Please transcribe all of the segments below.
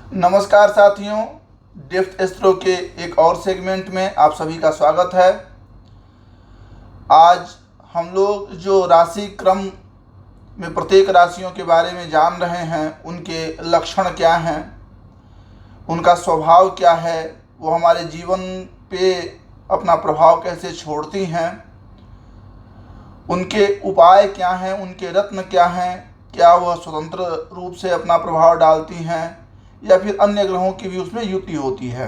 नमस्कार साथियों, depth astro के एक और सेगमेंट में आप सभी का स्वागत है। आज हम लोग जो राशि क्रम में प्रत्येक राशियों के बारे में जान रहे हैं, उनके लक्षण क्या हैं, उनका स्वभाव क्या है, वो हमारे जीवन पे अपना प्रभाव कैसे छोड़ती हैं, उनके उपाय क्या हैं, उनके रत्न क्या हैं, क्या वह स्वतंत्र रूप से अपना प्रभाव डालती हैं या फिर अन्य ग्रहों की भी उसमें युति होती है।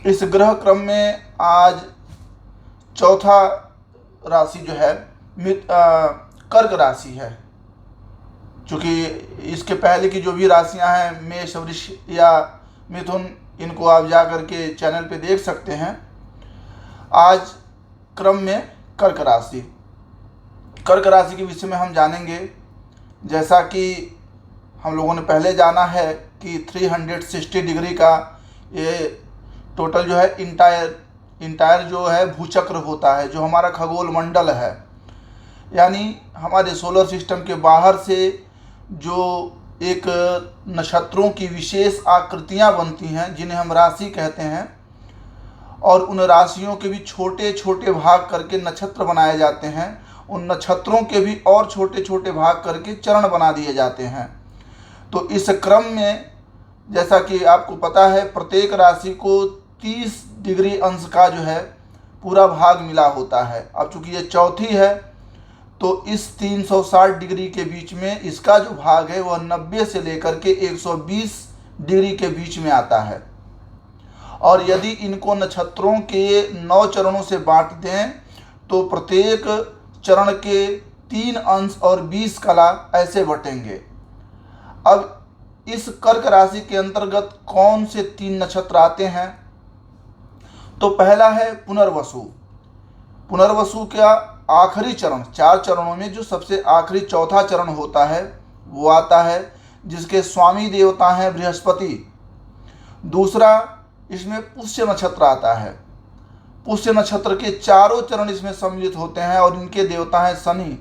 इस ग्रह क्रम में आज चौथा राशि जो है कर्क राशि है। चूँकि इसके पहले की जो भी राशियां हैं, मेष, वृष या मिथुन, इनको आप जा कर के चैनल पे देख सकते हैं। आज क्रम में कर्क राशि के विषय में हम जानेंगे। जैसा कि हम लोगों ने पहले जाना है कि 360 डिग्री का ये टोटल जो है इंटायर जो है भूचक्र होता है, जो हमारा खगोल मंडल है, यानी हमारे सोलर सिस्टम के बाहर से जो एक नक्षत्रों की विशेष आकृतियां बनती हैं, जिन्हें हम राशि कहते हैं, और उन राशियों के भी छोटे छोटे भाग करके नक्षत्र बनाए जाते हैं। उन नक्षत्रों के भी और छोटे छोटे भाग करके चरण बना दिए जाते हैं। तो इस क्रम में जैसा कि आपको पता है, प्रत्येक राशि को 30 डिग्री अंश का जो है पूरा भाग मिला होता है। अब चूंकि ये चौथी है, तो इस 360 डिग्री के बीच में इसका जो भाग है वह 90 से लेकर के 120 डिग्री के बीच में आता है। और यदि इनको नक्षत्रों के 9 चरणों से बांट दें तो प्रत्येक चरण के 3 अंश और 20 कला ऐसे बटेंगे। अब इस कर्क राशि के अंतर्गत कौन से 3 नक्षत्र आते हैं? तो पहला है पुनर्वसु। पुनर्वसु का आखिरी चरण, 4 चरणों में जो सबसे आखिरी चौथा चरण होता है वो आता है, जिसके स्वामी देवता हैं बृहस्पति। दूसरा इसमें पुष्य नक्षत्र आता है। पुष्य नक्षत्र के चारों चरण इसमें सम्मिलित होते हैं और इनके देवता हैं शनि।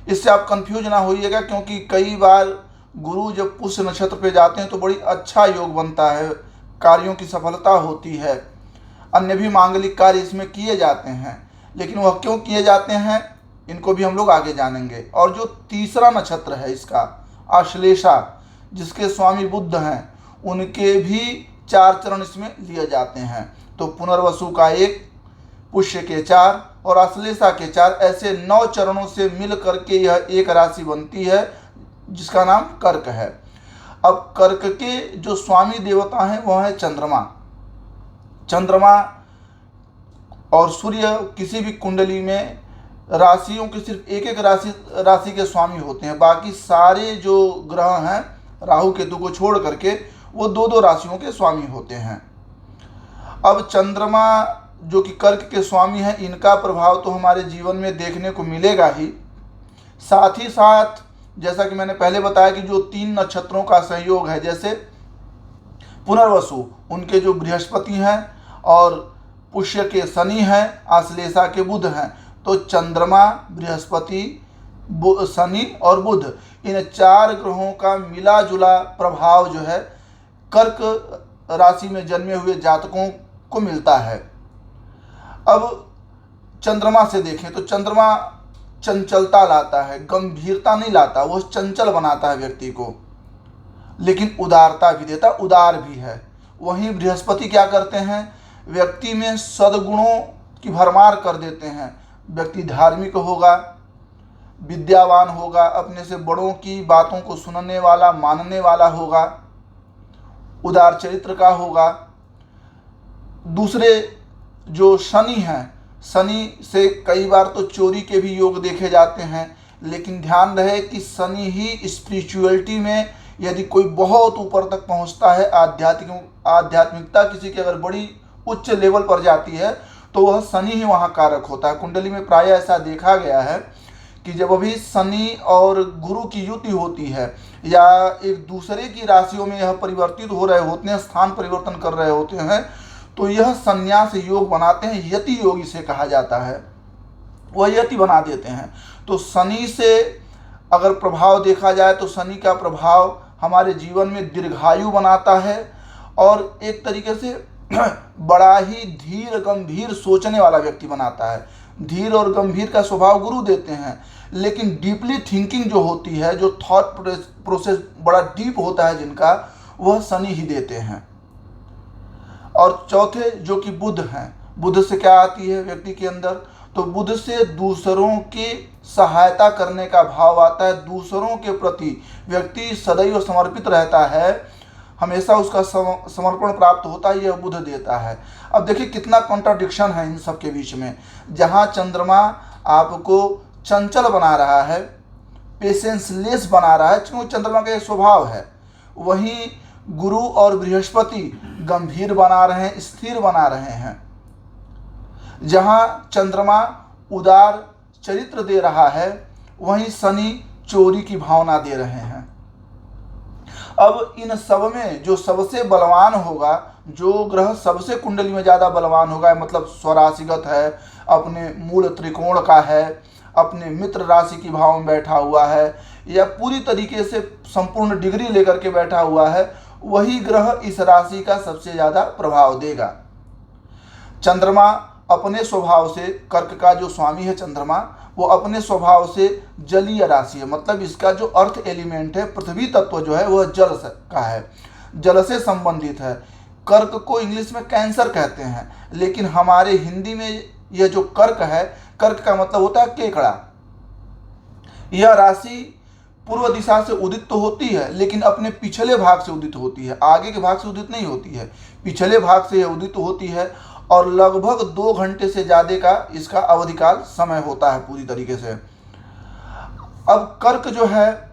इससे आप कंफ्यूज ना होइएगा, क्योंकि कई बार गुरु जब पुष्य नक्षत्र पे जाते हैं तो बड़ी अच्छा योग बनता है, कार्यों की सफलता होती है, अन्य भी मांगलिक कार्य इसमें किए जाते हैं। लेकिन वह क्यों किए जाते हैं, इनको भी हम लोग आगे जानेंगे। और जो तीसरा नक्षत्र है इसका आश्लेषा, जिसके स्वामी बुध हैं, उनके भी 4 चरण इसमें लिए जाते हैं। तो पुनर्वसु का 1, पुष्य के 4 और आश्लेषा के 4, ऐसे 9 चरणों से मिल करके यह एक राशि बनती है, जिसका नाम कर्क है। अब कर्क के जो स्वामी देवता हैं वह है चंद्रमा। चंद्रमा और सूर्य किसी भी कुंडली में राशियों की सिर्फ एक एक राशि के स्वामी होते हैं। बाकी सारे जो ग्रह हैं, राहु केतु को छोड़ करके, वो 2-2 राशियों के स्वामी होते हैं। अब चंद्रमा जो कि कर्क के स्वामी हैं, इनका प्रभाव तो हमारे जीवन में देखने को मिलेगा ही। साथ ही साथ जैसा कि मैंने पहले बताया कि जो 3 नक्षत्रों का संयोग है, जैसे पुनर्वसु उनके जो बृहस्पति हैं और पुष्य के शनि हैं, आश्लेषा के बुध हैं, तो चंद्रमा, बृहस्पति, शनि और बुध, इन 4 ग्रहों का मिला जुला प्रभाव जो है कर्क राशि में जन्मे हुए जातकों को मिलता है। अब चंद्रमा से देखें तो चंद्रमा चंचलता लाता है, गंभीरता नहीं लाता, वो चंचल बनाता है व्यक्ति को, लेकिन उदारता भी देता, उदार भी है। वहीं बृहस्पति क्या करते हैं, व्यक्ति में सद्गुणों की भरमार कर देते हैं। व्यक्ति धार्मिक होगा, विद्यावान होगा, अपने से बड़ों की बातों को सुनने वाला, मानने वाला होगा, उदार चरित्र का होगा। दूसरे जो शनि हैं, शनि से कई बार तो चोरी के भी योग देखे जाते हैं, लेकिन ध्यान रहे कि शनि ही स्पिरिचुअलिटी में यदि कोई बहुत ऊपर तक पहुंचता है, आध्यात्मिकता किसी की अगर बड़ी उच्च लेवल पर जाती है, तो वह शनि ही वहाँ कारक होता है। कुंडली में प्राय ऐसा देखा गया है कि जब अभी शनि और गुरु की युति होती है या एक दूसरे की राशियों में यह परिवर्तित हो रहे होते हैं, स्थान परिवर्तन कर रहे होते हैं, तो यह संन्यास योग बनाते हैं, यति योग इसे कहा जाता है, वह यति बना देते हैं। तो शनि से अगर प्रभाव देखा जाए तो शनि का प्रभाव हमारे जीवन में दीर्घायु बनाता है और एक तरीके से बड़ा ही धीर गंभीर सोचने वाला व्यक्ति बनाता है। धीर और गंभीर का स्वभाव गुरु देते हैं, लेकिन डीपली थिंकिंग जो होती है, जो थॉट प्रोसेस बड़ा डीप होता है जिनका, वह शनि ही देते हैं। और चौथे जो कि बुध हैं, बुध से क्या आती है व्यक्ति के अंदर, तो बुध से दूसरों की सहायता करने का भाव आता है। दूसरों के प्रति व्यक्ति सदैव समर्पित रहता है, हमेशा उसका समर्पण प्राप्त होता है, यह बुध देता है। अब देखिए कितना कॉन्ट्राडिक्शन है इन सब के बीच में। जहाँ चंद्रमा आपको चंचल बना रहा है, पेशेंसलेस बना रहा है, क्योंकि चंद्रमा का ये स्वभाव है, वहीं गुरु और बृहस्पति गंभीर बना रहे हैं, स्थिर बना रहे हैं। जहाँ चंद्रमा उदार चरित्र दे रहा है, वहीं शनि चोरी की भावना दे रहे हैं। अब इन सब में जो सबसे बलवान होगा, जो ग्रह सबसे कुंडली में ज़्यादा बलवान होगा, मतलब स्वराशिगत है, अपने मूल त्रिकोण का है, अपने मित्र राशि की भाव में बैठा हुआ है, या पूरी तरीके से संपूर्ण डिग्री लेकर के बैठा हुआ है, वही ग्रह इस राशि का सबसे ज़्यादा प्रभाव देगा। चंद्रमा अपने स्वभाव से, कर्क का जो स्वामी है चंद्रमा, वो अपने स्वभाव से जलीय राशि है, मतलब इसका जो अर्थ एलिमेंट है, पृथ्वी तत्व जो है वह जल का है, जल से संबंधित है। कर्क को इंग्लिश में कैंसर कहते हैं, लेकिन हमारे हिंदी में यह जो कर्क है, कर्क का मतलब होता है केकड़ा। यह राशि पूर्व दिशा से उदित तो होती है, लेकिन अपने पिछले भाग से उदित होती है, आगे के भाग से उदित नहीं होती है, पिछले भाग से यह उदित होती है। और लगभग 2 घंटे से ज़्यादा का इसका अवधिकाल समय होता है पूरी तरीके से। अब कर्क जो है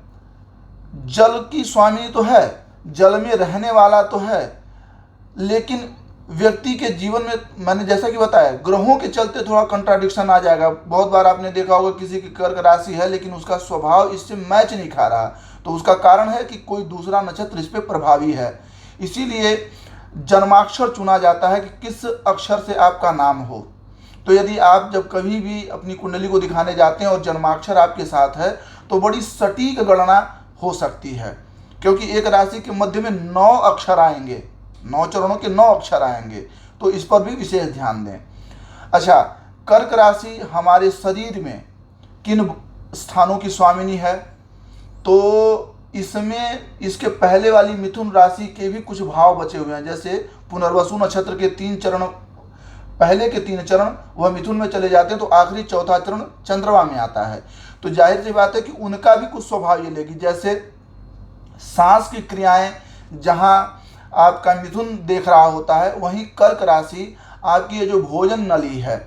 जल की स्वामी तो है, जल में रहने वाला तो है, लेकिन व्यक्ति के जीवन में मैंने जैसा कि बताया, ग्रहों के चलते थोड़ा कंट्राडिक्शन आ जाएगा। बहुत बार आपने देखा होगा किसी की कर्क राशि है, लेकिन उसका स्वभाव इससे मैच नहीं खा रहा, तो उसका कारण है कि कोई दूसरा नक्षत्र इस पर प्रभावी है। इसीलिए जन्माक्षर चुना जाता है कि किस अक्षर से आपका नाम हो। तो यदि आप जब कभी भी अपनी कुंडली को दिखाने जाते हैं और जन्माक्षर आपके साथ है, तो बड़ी सटीक गणना हो सकती है, क्योंकि एक राशि के मध्य में 9 अक्षर आएंगे, 9 चरणों के 9 अक्षर आएंगे, तो इस पर भी विशेष ध्यान दें। अच्छा, कर्क राशि हमारे शरीर में किन स्थानों की स्वामिनी है, तो इसमें इसके पहले वाली मिथुन राशि के भी कुछ भाव बचे हुए हैं। जैसे पुनर्वसु नक्षत्र के 3 चरण, पहले के 3 चरण वह मिथुन में चले जाते हैं, तो आखिरी चौथा चरण चंद्रमा में आता है। तो जाहिर सी बात है कि उनका भी कुछ स्वभाव ये लेगी। जैसे सांस की क्रियाएं जहां आपका मिथुन देख रहा होता है, वहीं कर्क राशि आपकी ये जो भोजन नली है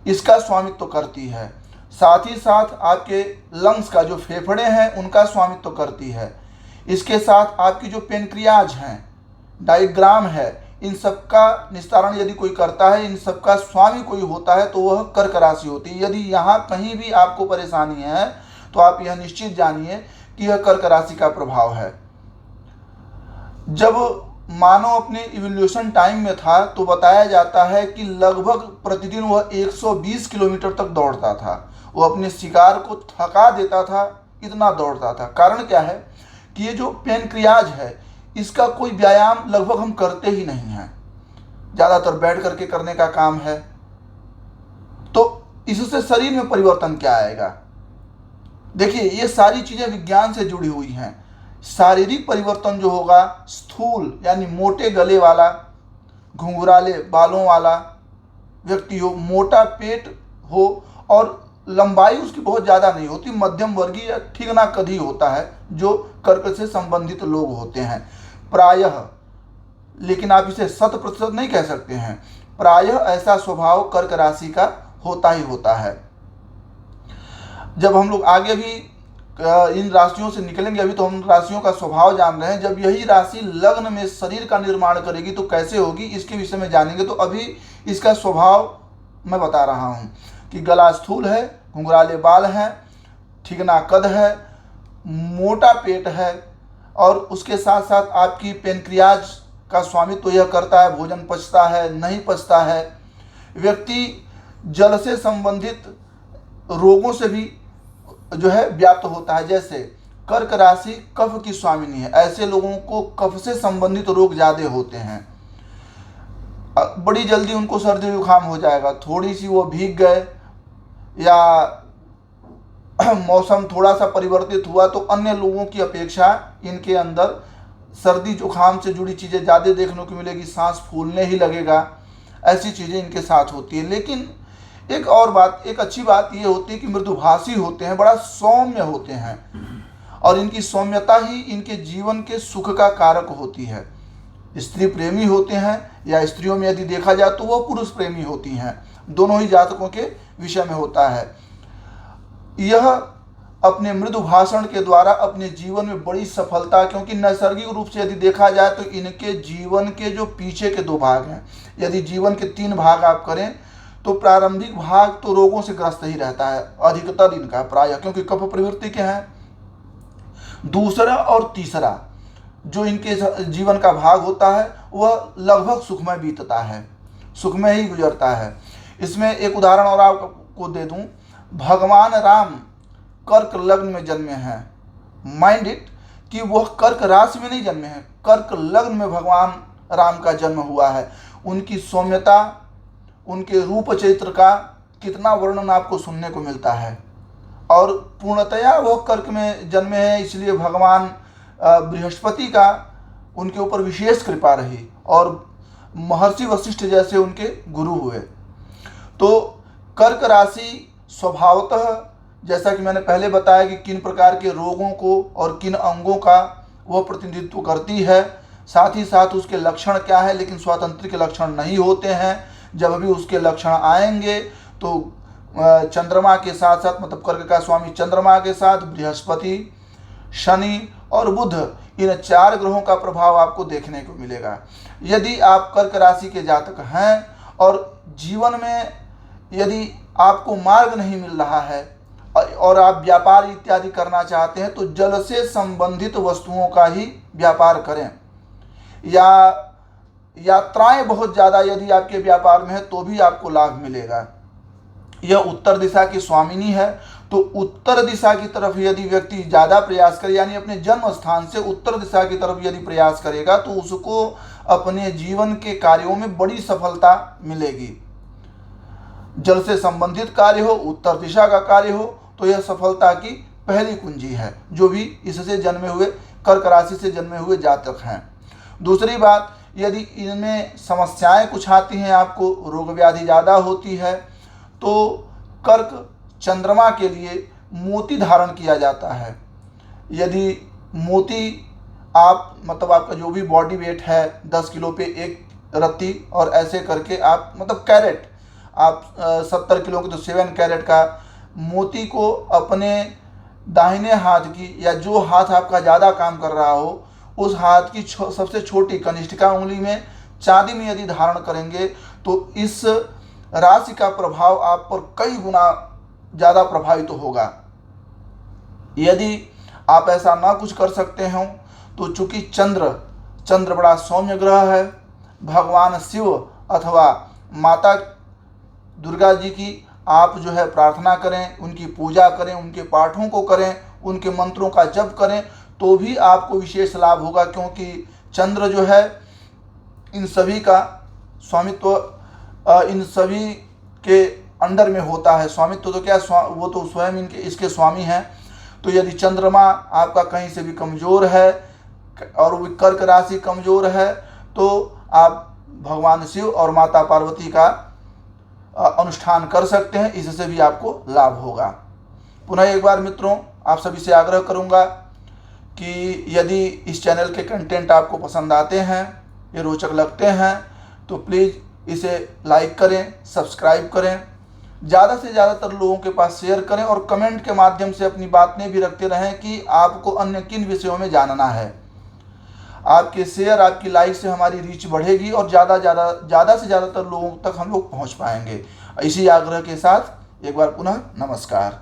इसका स्वामित्व करती है। साथ ही साथ आपके लंग्स का जो फेफड़े हैं उनका स्वामित्व करती है। इसके साथ आपकी जो पेनक्रियाज हैं, डायग्राम है, इन सब का निस्तारण यदि कोई करता है, इन सब का स्वामी कोई होता है, तो वह कर्क राशि होती है। यदि यहाँ कहीं भी आपको परेशानी है, तो आप यह निश्चित जानिए कि यह कर्क राशि का प्रभाव है। जब मानव अपने इवोल्यूशन टाइम में था, तो बताया जाता है कि लगभग प्रतिदिन वह 120 किलोमीटर तक दौड़ता था। वो अपने शिकार को थका देता था, इतना दौड़ता था। कारण क्या है कि ये जो पेनक्रियाज है, इसका कोई व्यायाम लगभग हम करते ही नहीं हैं, ज़्यादातर बैठ करके करने का काम है। तो इससे शरीर में परिवर्तन क्या आएगा? देखिए, ये सारी चीज़ें विज्ञान से जुड़ी हुई हैं। शारीरिक परिवर्तन जो होगा, स्थूल यानी मोटे गले वाला, घुंघराले बालों वाला व्यक्ति हो, मोटा पेट हो और लंबाई उसकी बहुत ज़्यादा नहीं होती, मध्यम वर्गीय ठीक ना कद ही होता है, जो कर्क से संबंधित लोग होते हैं प्रायः। लेकिन आप इसे 100% नहीं कह सकते हैं, प्रायः ऐसा स्वभाव कर्क राशि का होता ही होता है। जब हम लोग आगे भी इन राशियों से निकलेंगे, अभी तो हम राशियों का स्वभाव जान रहे हैं, जब यही राशि लग्न में शरीर का निर्माण करेगी तो कैसे होगी, इसके विषय में जानेंगे। तो अभी इसका स्वभाव मैं बता रहा हूँ कि गला स्थूल है, घुंघराले बाल हैं, ठीक ना कद है, मोटा पेट है, और उसके साथ साथ आपकी पेनक्रियाज का स्वामित्व तो यह करता है, भोजन पचता है नहीं पचता है। व्यक्ति जल से संबंधित रोगों से भी जो है व्याप्त होता है, जैसे कर्क राशि कफ की स्वामिनी है। ऐसे लोगों को कफ से संबंधित रोग ज़्यादा होते हैं। बड़ी जल्दी उनको सर्दी जुकाम हो जाएगा। थोड़ी सी वो भीग गए या मौसम थोड़ा सा परिवर्तित हुआ तो अन्य लोगों की अपेक्षा इनके अंदर सर्दी जुकाम से जुड़ी चीज़ें ज़्यादा देखने को मिलेगी। सांस फूलने ही लगेगा, ऐसी चीज़ें इनके साथ होती है। लेकिन एक और बात, एक अच्छी बात ये होती है कि मृदुभाषी होते हैं, बड़ा सौम्य होते हैं और इनकी सौम्यता ही इनके जीवन के सुख का कारक होती है। स्त्री प्रेमी होते हैं या स्त्रियों में यदि देखा जाए तो वो पुरुष प्रेमी होती हैं। दोनों ही जातकों के विषय में होता है। यह अपने मृदु भाषण के द्वारा अपने जीवन में बड़ी सफलता, क्योंकि नैसर्गिक रूप से यदि देखा जाए तो इनके जीवन के जो पीछे के 2 भाग हैं, यदि जीवन के 3 भाग आप करें तो प्रारंभिक भाग तो रोगों से ग्रस्त ही रहता है अधिकतर इनका प्रायः, क्योंकि कफ प्रवृत्ति के हैं। दूसरा और तीसरा जो इनके जीवन का भाग होता है वह लगभग सुखमय बीतता है, सुखमय ही गुजरता है। इसमें एक उदाहरण और आपको दे दूं, भगवान राम कर्क लग्न में जन्मे हैं। माइंड इट कि वह कर्क राशि में नहीं जन्मे हैं, कर्क लग्न में भगवान राम का जन्म हुआ है। उनकी सौम्यता, उनके रूप चरित्र का कितना वर्णन आपको सुनने को मिलता है। और पूर्णतया वह कर्क में जन्मे हैं, इसलिए भगवान बृहस्पति का उनके ऊपर विशेष कृपा रही और महर्षि वशिष्ठ जैसे उनके गुरु हुए। तो कर्क राशि स्वभावतः, जैसा कि मैंने पहले बताया कि किन प्रकार के रोगों को और किन अंगों का वह प्रतिनिधित्व करती है, साथ ही साथ उसके लक्षण क्या है, लेकिन स्वातंत्र के लक्षण नहीं होते हैं। जब भी उसके लक्षण आएंगे तो चंद्रमा के साथ साथ, मतलब कर्क का स्वामी चंद्रमा के साथ बृहस्पति, शनि और बुध, इन 4 ग्रहों का प्रभाव आपको देखने को मिलेगा। यदि आप कर्क राशि के जातक हैं और जीवन में यदि आपको मार्ग नहीं मिल रहा है और आप व्यापार इत्यादि करना चाहते हैं तो जल से संबंधित वस्तुओं का ही व्यापार करें, या यात्राएं बहुत ज़्यादा यदि आपके व्यापार में है तो भी आपको लाभ मिलेगा। यह उत्तर दिशा की स्वामिनी है, तो उत्तर दिशा की तरफ यदि व्यक्ति ज़्यादा प्रयास करे, यानी अपने जन्म स्थान से उत्तर दिशा की तरफ यदि प्रयास करेगा तो उसको अपने जीवन के कार्यों में बड़ी सफलता मिलेगी। जल से संबंधित कार्य हो, उत्तर दिशा का कार्य हो, तो यह सफलता की पहली कुंजी है जो भी इससे जन्मे हुए, कर्क राशि से जन्मे हुए जातक हैं। दूसरी बात, यदि इनमें समस्याएं कुछ आती हैं, आपको रोग व्याधि ज़्यादा होती है, तो कर्क चंद्रमा के लिए मोती धारण किया जाता है। यदि मोती आप, मतलब आपका जो भी बॉडी वेट है 10 किलो पे 1 रत्ती, और ऐसे करके आप, मतलब कैरेट, आप 70 किलो के तो 7 कैरेट का मोती को अपने दाहिने हाथ की, या जो हाथ आपका ज़्यादा काम कर रहा हो उस हाथ की सबसे छोटी कनिष्ठिका उंगली में चांदी में यदि धारण करेंगे तो इस राशि का प्रभाव आप पर कई गुना ज़्यादा प्रभावित होगा। यदि आप ऐसा ना कुछ कर सकते हो तो चूंकि चंद्र बड़ा सौम्य ग्रह है, भगवान शिव अथवा माता दुर्गा जी की आप जो है प्रार्थना करें, उनकी पूजा करें, उनके पाठों को करें, उनके मंत्रों का जप करें तो भी आपको विशेष लाभ होगा, क्योंकि चंद्र जो है इन सभी का स्वामित्व, इन सभी के अंडर में होता है। स्वामित्व तो क्या, वो तो स्वयं इसके स्वामी हैं। तो यदि चंद्रमा आपका कहीं से भी कमज़ोर है और वो कर्क राशि कमज़ोर है तो आप भगवान शिव और माता पार्वती का अनुष्ठान कर सकते हैं, इससे भी आपको लाभ होगा। पुनः एक बार मित्रों, आप सभी से आग्रह करूंगा कि यदि इस चैनल के कंटेंट आपको पसंद आते हैं, ये रोचक लगते हैं, तो प्लीज़ इसे लाइक करें, सब्सक्राइब करें, ज़्यादा से ज़्यादातर लोगों के पास शेयर करें और कमेंट के माध्यम से अपनी बातें भी रखते रहें कि आपको अन्य किन विषयों में जानना है। आपके शेयर, आपकी लाइक से हमारी रीच बढ़ेगी और ज़्यादा से ज़्यादातर लोगों तक हम लोग पहुँच पाएंगे। इसी आग्रह के साथ एक बार पुनः नमस्कार।